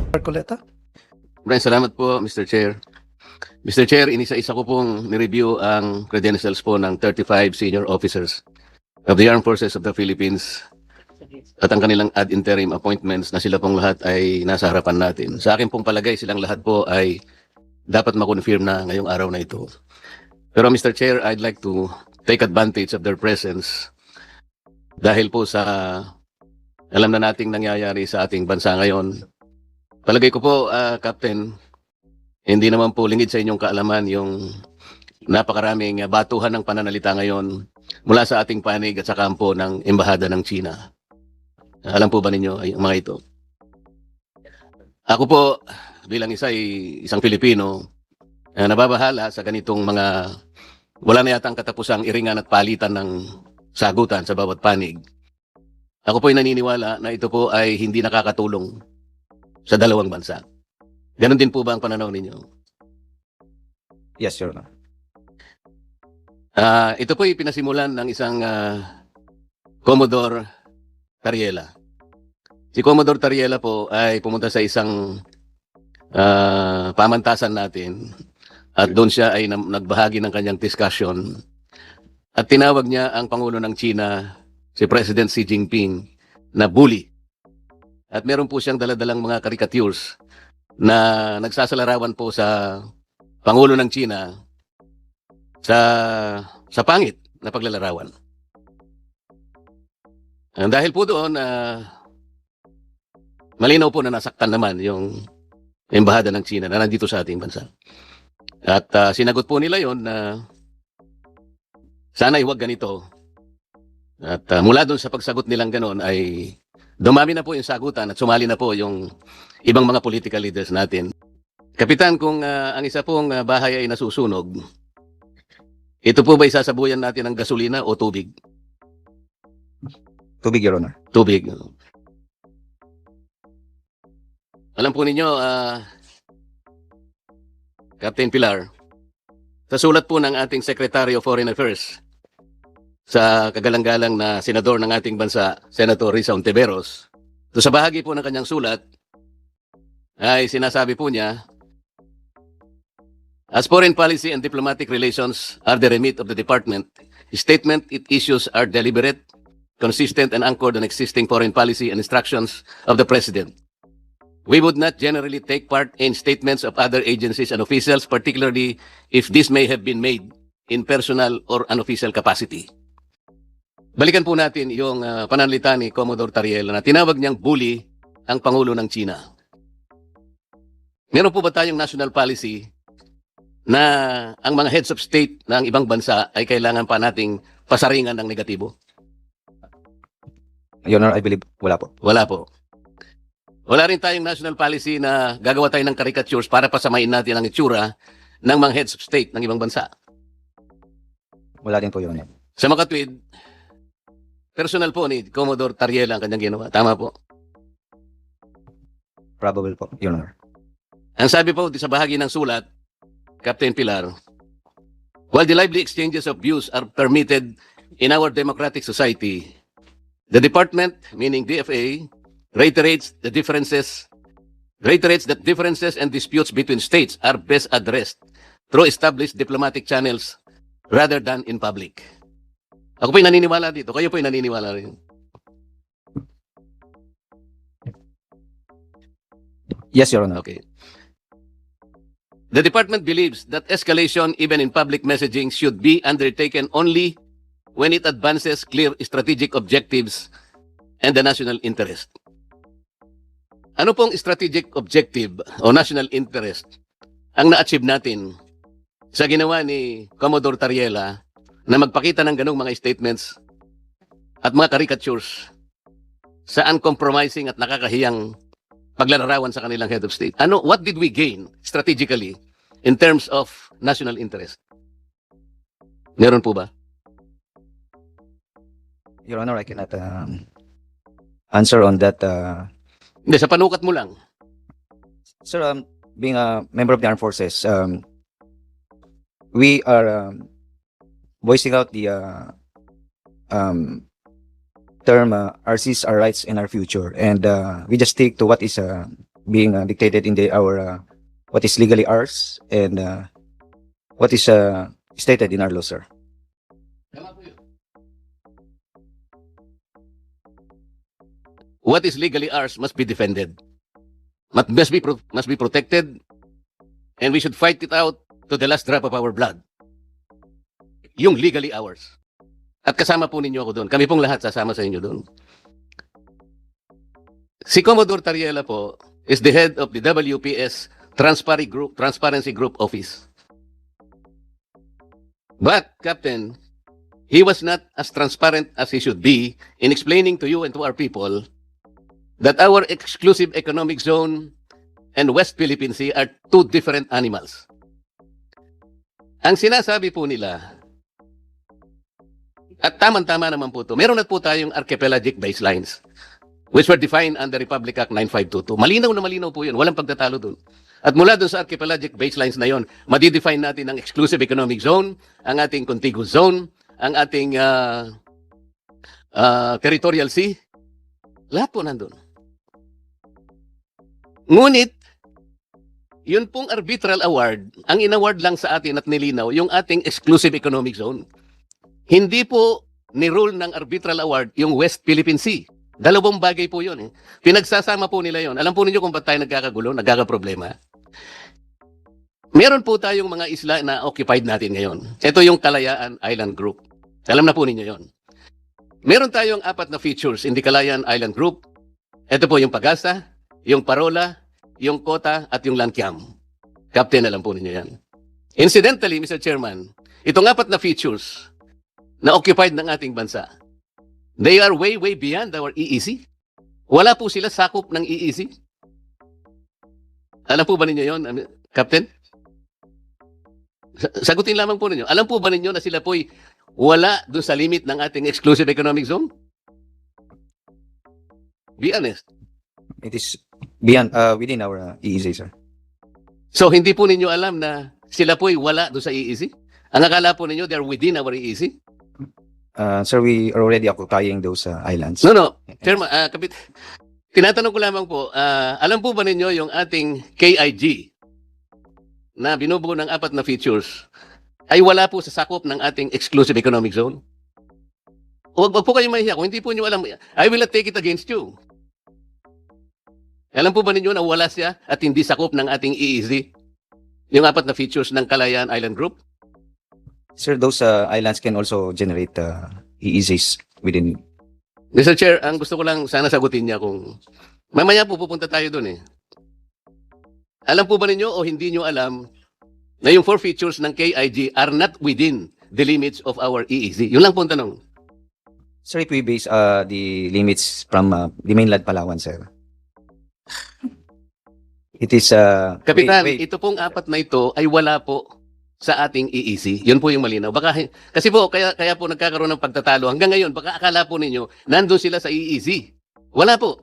Marcoleta. Maraming salamat po, Mr. Chair. Mr. Chair, inisa-isa ko pong nireview ang credentials po ng 35 senior officers of the Armed Forces of the Philippines at ang kanilang ad interim appointments na sila pong lahat ay nasa harapan natin. Sa akin pong palagay, silang lahat po ay dapat makonfirm na ngayong araw na ito. Pero Mr. Chair, I'd like to take advantage of their presence dahil po sa alam na nating nangyayari sa ating bansa ngayon. Palagay ko po, Captain, hindi naman po lingid sa inyong kaalaman yung napakaraming batuhan ng pananalita ngayon mula sa ating panig at sa kampo ng Embahada ng China. Alam po ba ninyo ay mga ito? Ako po, bilang isang Pilipino, nababahala sa ganitong mga wala na yatang katapusang iringan at palitan ng sagutan sa bawat panig. Ako po ay naniniwala na ito po ay hindi nakakatulong sa dalawang bansa. Ganon din po ba ang pananaw ninyo? Yes, Your Honor. Ito po ay pinasimulan ng isang Commodore Tariela. Si Commodore Tariela po ay pumunta sa isang pamantasan natin at doon siya ay nagbahagi ng kanyang discussion at tinawag niya ang Pangulo ng China, si President Xi Jinping, na bully. At meron po siyang daladalang mga caricatures na nagsasalarawan po sa Pangulo ng China sa pangit na paglalarawan. Dahil po doon, malinaw po na nasaktan naman yung Embahada ng China na nandito sa ating bansa. At sinagot po nila yon na sana'y huwag ganito. At mula doon sa pagsagot nilang ganon ay dumami na po yung sagutan at sumali na po yung ibang mga political leaders natin. Kapitan, kung ang isa pong bahay ay nasusunog, ito po ba isasabuyan natin ng gasolina o tubig? Tubig, Your Honor. Tubig. Alam po ninyo, Captain Pilar, sa sulat po ng ating Secretary of Foreign Affairs sa kagalang-galang na senador ng ating bansa, Senator Risa Ontiveros, so sa bahagi po ng kanyang sulat, ay sinasabi po niya, as foreign policy and diplomatic relations are the remit of the department, statement it issues are deliberate, consistent, and anchored on existing foreign policy and instructions of the President. We would not generally take part in statements of other agencies and officials, particularly if this may have been made in personal or unofficial capacity. Balikan po natin yung pananalita ni Commodore Tariela na tinawag niyang bully ang Pangulo ng China. Meron po ba tayong national policy na ang mga heads of state ng ibang bansa ay kailangan pa nating pasaringan ng negatibo? Your Honor, I believe wala po. Wala po. Wala rin tayong national policy na gagawa tayo ng caricatures para pasamain natin ang itsura ng mga heads of state ng ibang bansa. Wala din po, Your Honor. Sa makatwid, personal po ni Commodore Tariela ang kanyang ginawa. Tama po. Probable po, Your Honor. Ang sabi po sa bahagi ng sulat, Captain Pilar, while the lively exchanges of views are permitted in our democratic society, the department, meaning DFA, reiterates that differences and disputes between states are best addressed through established diplomatic channels rather than in public. Ako po'y naniniwala dito. Kayo po'y naniniwala rin. Yes, Your Honor. Okay. The department believes that escalation, even in public messaging, should be undertaken only when it advances clear strategic objectives and the national interest. Ano pong strategic objective o national interest ang na-achieve natin sa ginawa ni Commodore Tariela na magpakita ng ganong mga statements at mga caricatures sa uncompromising at nakakahiyang paglalarawan sa kanilang head of state? What did we gain strategically in terms of national interest? Meron po ba? Your Honor, I cannot answer on that. Hindi, sa panukat mo lang. Sir, being a member of the armed forces, we are voicing out the term RCs, our rights and our future, and we just stick to what is being dictated in our what is legally ours and what is stated in our law, sir. What is legally ours must be defended, must be protected, and we should fight it out to the last drop of our blood. Yung legally ours. At kasama po ninyo ako doon. Kami pong lahat sasama sa inyo doon. Si Commodore Tariela po is the head of the WPS Transparency Group Office. But, Captain, he was not as transparent as he should be in explaining to you and to our people that our exclusive economic zone and West Philippine Sea are two different animals. Ang sinasabi po nila, at tamang-tama naman po ito, meron na po tayong archipelagic baselines which were defined under Republic Act 9522. Malinaw na malinaw po yun. Walang pagtatalo dun. At mula dun sa archipelagic baselines na yun, madidefine natin ang exclusive economic zone, ang ating contiguous zone, ang ating territorial sea. Lahat po nandun. Ngunit, yun pong arbitral award, ang inaward lang sa atin at nilinaw, yung ating exclusive economic zone. Hindi po ni-rule ng arbitral award yung West Philippine Sea. Dalawang bagay po yun. Pinagsasama po nila yun. Alam po ninyo kung ba't tayo nagkakagulo, nagkakaproblema. Meron po tayong mga isla na occupied natin ngayon. Ito yung Kalayaan Island Group. Alam na po ninyo yon. Meron tayong 4 na features in the Kalayaan Island Group. Ito po yung Pagasa, yung Parola, yung Kota, at yung Lankiam. Captain, alam po ninyo yan. Incidentally, Mr. Chairman, itong 4 na features na occupied ng ating bansa, they are way, way beyond our EEZ. Wala po sila sakop ng EEZ. Alam po ba ninyo yon, Captain? Sagutin lamang po ninyo. Alam po ba ninyo na sila po'y wala dun sa limit ng ating exclusive economic zone? Be honest. It is beyond within our EEZ, sir. So, hindi po ninyo alam na sila po'y wala dun sa EEZ? Ang akala po ninyo, they're within our EEZ? Sir, we are already occupying those islands. No. Chairman, tinatanong ko lamang po, alam po ba ninyo yung ating KIG na binubuo ng 4 na features ay wala po sa sakop ng ating exclusive economic zone? Huwag po kayong mahiya. Kung hindi po nyo alam, I will not take it against you. Alam po ba ninyo na wala siya at hindi sakop ng ating EEZ? Yung 4 na features ng Kalayaan Island Group? Sir, those islands can also generate EEZs within. Mr. Chair, ang gusto ko lang sana sagutin niya kung mamaya po pupunta tayo doon eh. Alam po ba ninyo o hindi nyo alam na yung 4 features ng KIG are not within the limits of our EEZ? Yun lang po ang tanong. Sir, if we base the limits from the mainland Palawan, sir. It is Kapitan, wait. ito pong 4 na ito ay wala po sa ating EEZ. Yun po yung malinaw. Baka, kasi po, kaya po nagkakaroon ng pagtatalo. Hanggang ngayon, baka akala po ninyo, nandun sila sa EEZ. Wala po.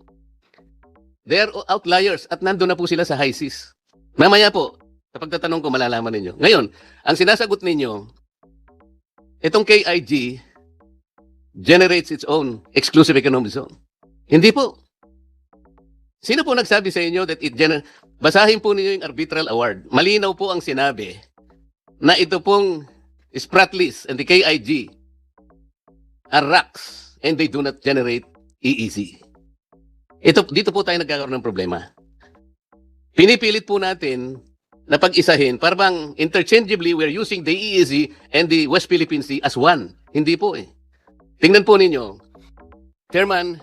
They are outliers at nandun na po sila sa high seas. Mamaya po, sa pagtatanong ko, malalaman ninyo. Ngayon, ang sinasagot ninyo, itong KIG generates its own exclusive economic zone. Hindi po. Sino po nagsabi sa inyo that basahin po ninyo yung arbitral award. Malinaw po ang sinabi na ito pong Spratlys and the KIG are RACs and they do not generate EEZ. Dito po tayo nagkakaroon ng problema. Pinipilit po natin na pag-isahin, parang interchangeably we're using the EEZ and the West Philippine Sea as one. Hindi po eh. Tingnan po ninyo, Chairman,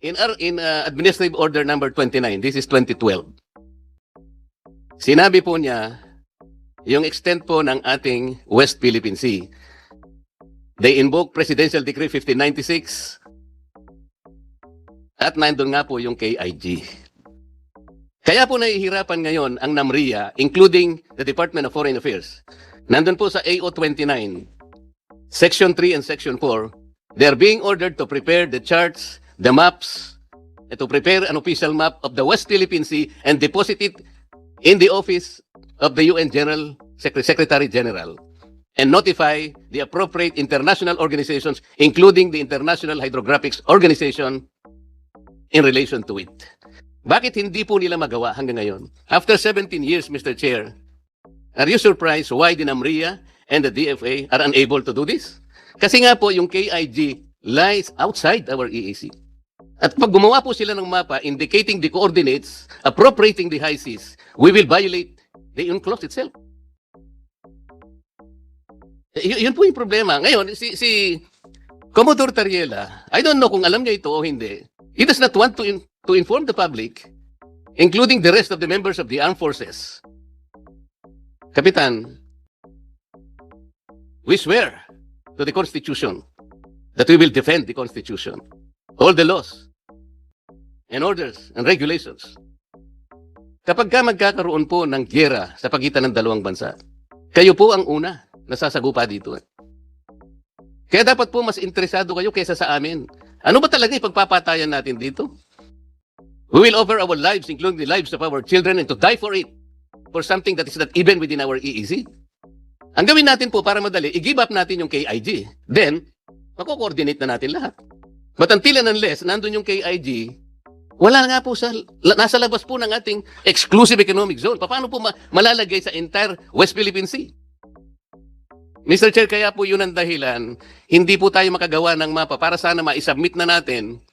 in Administrative Order number 29, this is 2012, sinabi po niya, yung extent po ng ating West Philippine Sea, they invoke Presidential Decree 1596 at nandun nga po yung KIG. Kaya po nahihirapan ngayon ang NAMRIA, including the Department of Foreign Affairs. Nandun po sa AO 29, Section 3 and Section 4, they are being ordered to prepare the charts, the maps, and to prepare an official map of the West Philippine Sea and deposit it in the office of the UN Secretary General and notify the appropriate international organizations, including the International Hydrographic Organization, in relation to it. Bakit hindi po nila magawa hanggang ngayon? After 17 years, Mr. Chair, are you surprised why the NAMRIA and the DFA are unable to do this? Kasi nga po, yung KIG lies outside our EAC. At pag gumawa po sila ng mapa indicating the coordinates, appropriating the high seas, we will violate the UNCLOS itself. Yun po yung problema. Ngayon, si Commodore Tariela, I don't know kung alam niya ito o hindi. He does not want to inform the public, including the rest of the members of the armed forces. Kapitan, we swear to the Constitution that we will defend the Constitution, all the laws and orders and regulations. Kapag magkakaroon po ng gyera sa pagitan ng dalawang bansa, kayo po ang una na sasagupa dito. Kaya dapat po mas interesado kayo kaysa sa amin. Ano ba talaga ipagpapatayan natin dito? We will offer our lives, including the lives of our children, and to die for it, for something that is not even within our EEZ. Ang gawin natin po para madali, i-give up natin yung KIG. Then, mako-coordinate na natin lahat. But until and unless nandun yung KIG, wala nga po nasa labas po ng ating exclusive economic zone. Paano po malalagay sa entire West Philippine Sea? Mr. Chair, kaya po yun ang dahilan, hindi po tayo makagawa ng mapa para sana ma-submit na natin.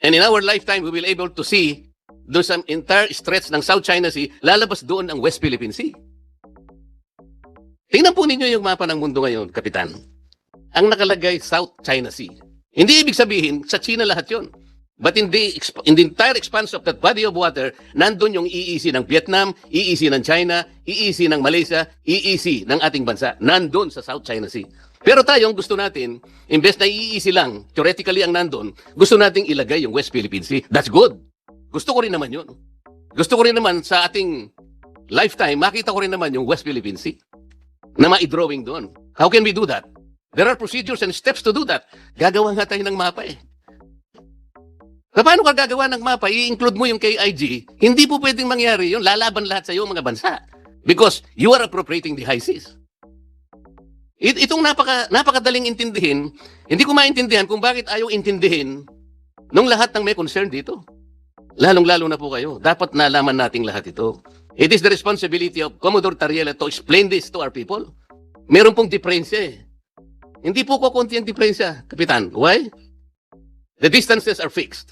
And in our lifetime, we will able to see doon sa entire stretch ng South China Sea, lalabas doon ang West Philippine Sea. Tingnan po ninyo yung mapa ng mundo ngayon, Kapitan. Ang nakalagay South China Sea. Hindi ibig sabihin, sa China lahat yun. But in the entire expanse of that body of water, nandun yung EEZ ng Vietnam, EEZ ng China, EEZ ng Malaysia, EEZ ng ating bansa. Nandun sa South China Sea. Pero tayo, ang gusto natin, imbes na EEZ lang, theoretically ang nandun, gusto nating ilagay yung West Philippine Sea. That's good. Gusto ko rin naman yun. Gusto ko rin naman sa ating lifetime, makita ko rin naman yung West Philippine Sea na ma-drawing doon. How can we do that? There are procedures and steps to do that. Gagawa nga tayo ng mapa eh. Paano ka gagawa ng mapa, i-include mo yung KIG, hindi po pwedeng mangyari yun. Lalaban lahat sa iyo mga bansa. Because you are appropriating the high seas. Itong napakadaling intindihin, hindi ko maintindihan kung bakit ayaw intindihin nung lahat ng may concern dito. Lalong-lalo na po kayo. Dapat nalaman nating lahat ito. It is the responsibility of Commodore Tariela to explain this to our people. Meron pong diferensya eh. Hindi po kukunti ang diferensya, Kapitan. Why? The distances are fixed.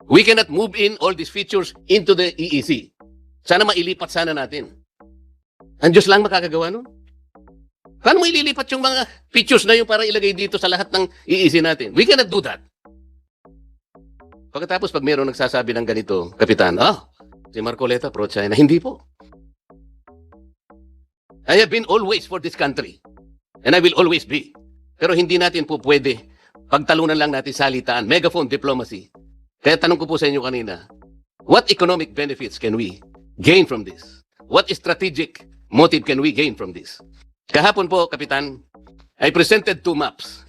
We cannot move in all these features into the EEZ. Sana mailipat sana natin. Ang Diyos lang makakagawa nun. Paano mo ililipat yung mga features na yun para ilagay dito sa lahat ng EEZ natin? We cannot do that. Pagkatapos, pag mayroong nagsasabi ng ganito, Kapitan, si Marcoleta pro-China. Hindi po. I have been always for this country. And I will always be. Pero hindi natin po pwede pagtalunan lang natin salitaan, megaphone diplomacy. Kaya tanong ko po sa inyo kanina, what economic benefits can we gain from this? What strategic motive can we gain from this? Kahapon po, Kapitan, I presented 2 maps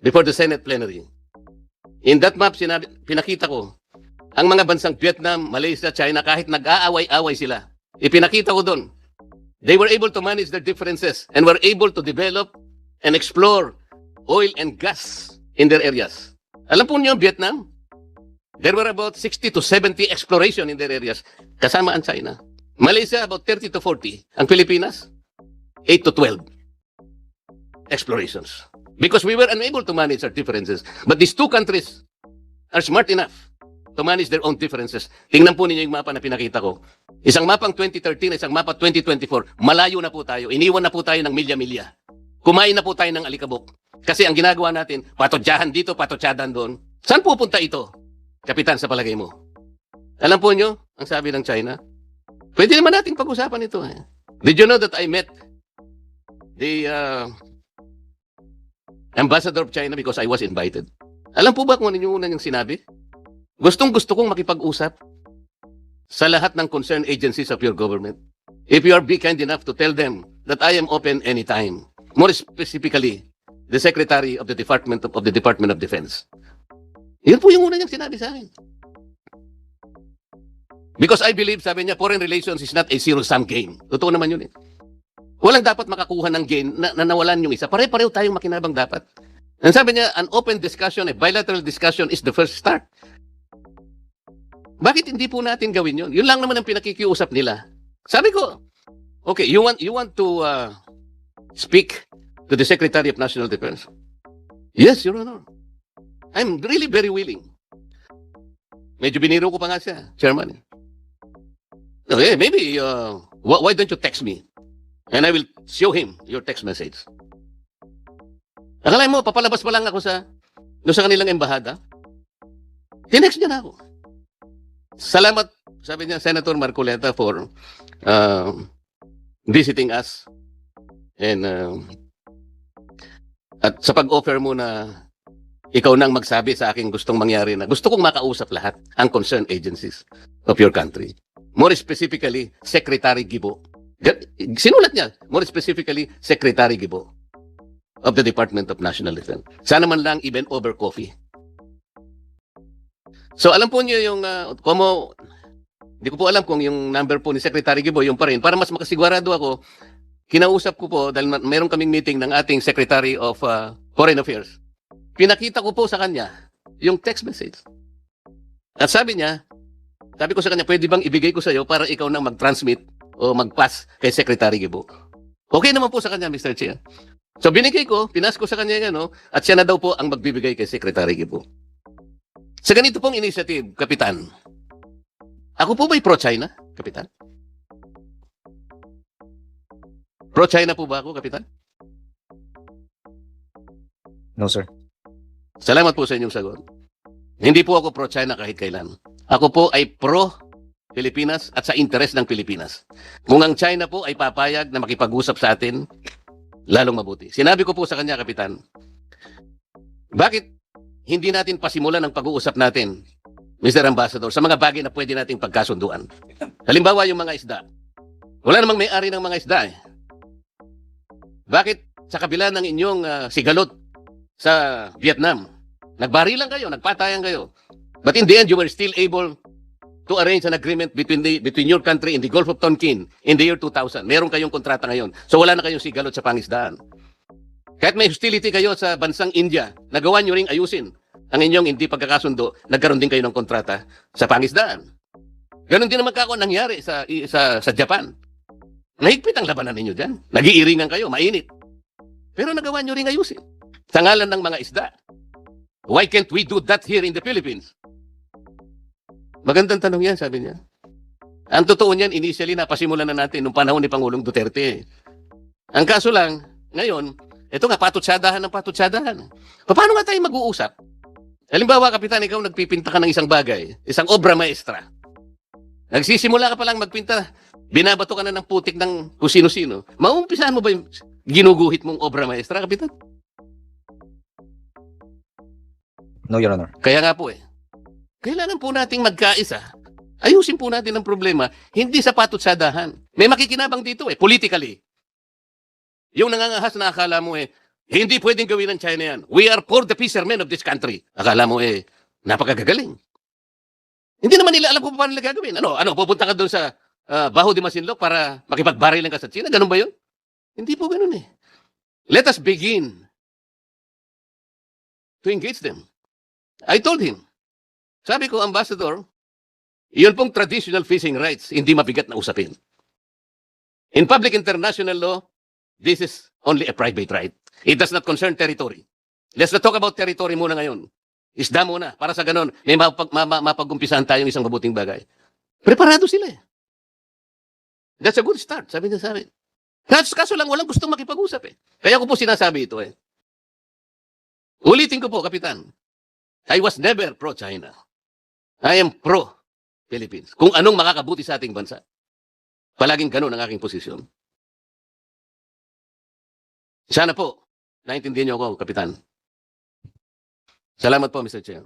before the Senate plenary. In that map, pinakita ko, ang mga bansang Vietnam, Malaysia, China, kahit nag-aaway-away sila, ipinakita ko doon. They were able to manage their differences and were able to develop and explore oil and gas in their areas. Alam po niyo, Vietnam, there were about 60 to 70 exploration in their areas, kasama ang China. Malaysia, about 30 to 40. Ang Pilipinas, 8 to 12 explorations. Because we were unable to manage our differences. But these 2 countries are smart enough to manage their own differences. Tingnan po ninyo yung mapa na pinakita ko. Isang mapang 2013, isang mapa 2024. Malayo na po tayo. Iniwan na po tayo ng milya-milya. Kumain na po tayo ng alikabok. Kasi ang ginagawa natin, patotyahan dito, patotyadan doon. Saan pupunta ito, Kapitan, sa palagay mo? Alam po nyo, ang sabi ng China, pwede naman nating pag-usapan ito. Eh. Did you know that I met the ambassador of China because I was invited? Alam po ba kung ano yung una niyang sinabi? Gustong-gusto kong makipag-usap sa lahat ng concerned agencies of your government. If you are be kind enough to tell them that I am open anytime. More specifically, the Secretary of the Department of Defense. Yun po yung una niyang sinabi sa akin. Because I believe, sabi niya, foreign relations is not a zero-sum game. Totoo naman yun eh. Walang dapat makakuha ng gain na nawalan yung isa. Pare-pareho tayong makinabang dapat. And sabi niya, an open discussion, a bilateral discussion is the first start. Bakit hindi po natin gawin yun? Yun lang naman ang pinakikiusap nila. Sabi ko, okay, you want to speak to the Secretary of National Defense? Yes, Your Honor. I'm really very willing. Medyo biniro ko pa nga siya, Chairman. Okay, maybe, why don't you text me? And I will show him your text message. Akala mo, papalabas pa lang ako sa kanilang embahada. Tinext niya na ako. Salamat, sabi niya, Senator Marcoleta, for visiting us. And at sa pag-offer mo na ikaw nang magsabi sa aking gustong mangyari na gusto kong makausap lahat ang concerned agencies of your country. More specifically, Secretary Gibo. Sinulat niya, more specifically, Secretary Gibo of the Department of National Defense. Sana man lang even over coffee. So alam po niyo yung, hindi ko po alam kung yung number po ni Secretary Gibo, yung pa rin. Para mas makasigurado ako, kinausap ko po, dahil meron kaming meeting ng ating Secretary of Foreign Affairs. Pinakita ko po sa kanya yung text message. At sabi ko sa kanya, pwede bang ibigay ko sa iyo para ikaw nang mag-transmit o mag-pass kay Secretary Gibo? Okay naman po sa kanya, Mr. Chair. So binigay ko, pinas ko sa kanya yan, at siya na daw po ang magbibigay kay Secretary Gibo. Sa ganito pong initiative, Kapitan, ako po ba'y pro-China, Kapitan? Pro-China po ba ako, Kapitan? No, sir. Salamat po sa inyong sagot. Hindi po ako pro-China kahit kailan. Ako po ay pro-Pilipinas at sa interes ng Pilipinas. Kung ang China po ay papayag na makipag-usap sa atin, lalong mabuti. Sinabi ko po sa kanya, Kapitan, bakit hindi natin pasimulan ang pag-uusap natin, Mr. Ambassador, sa mga bagay na pwede nating pagkasunduan? Halimbawa, yung mga isda. Wala namang may-ari ng mga isda eh. Bakit sa kabila ng inyong sigalot sa Vietnam, nagbarilan kayo, nagpatayan kayo, but in the end, you were still able to arrange an agreement between your country and the Gulf of Tonkin in the year 2000. Meron kayong kontrata ngayon. So wala na kayong sigalot sa pangisdaan. Kahit may hostility kayo sa bansang India, nagawa nyo ring ayusin ang inyong hindi pagkakasundo, nagkaroon din kayo ng kontrata sa pangisdaan. Ganon din naman kako nangyari sa Japan. Nahigpit ang labanan ninyo dyan. Nag-iiringan kayo, mainit. Pero nagawa nyo ring ayusin sa ngalan ng mga isda. Why can't we do that here in the Philippines? Magandang tanong yan, sabi niya. Ang totoo niyan, initially, napasimulan na natin nung panahon ni Pangulong Duterte. Ang kaso lang, ngayon, ito nga, patutsadahan ng patutsadahan. Paano nga tayo mag-uusap? Halimbawa, Kapitan, ikaw nagpipinta ka ng isang bagay, isang obra maestra. Nagsisimula ka pa lang magpinta, binabato ka na ng putik ng kung sino-sino. Maumpisahan mo ba yung ginuguhit mong obra maestra, Kapitan? No, Your Honor. Kaya nga po kailangan po nating magkaisa. Ayusin po natin ang problema, hindi sa patutsadahan. May makikinabang dito politically. Yung nangangahas na akala mo hindi pwedeng gawin ng China yan. We are for the fishermen of this country. Akala mo napakagagaling. Hindi naman nila alam kung paano nila gagawin. Ano, pupunta ka doon sa Baho de Masinloc para makipagbarilan ka sa China? Ganun ba yun? Hindi po ganun Let us begin to engage them. I told him, sabi ko, Ambassador, yun pong traditional fishing rights, hindi mabigat na usapin. In public international law, this is only a private right. It does not concern territory. Let's not talk about territory muna ngayon. Isda muna, para sa ganon, may mapag-umpisahan tayong isang mabuting bagay. Preparado sila That's a good start, sabi niya sa amin. Kaso lang, walang gustong makipag-usap Kaya ko po sinasabi ito Ulitin ko po, Kapitan. I was never pro-China. I am pro-Philippines. Kung anong makakabuti sa ating bansa. Palaging ganun ang aking posisyon. Sana po, naintindihan niyo ako, Kapitan. Salamat po, Mr. Chair.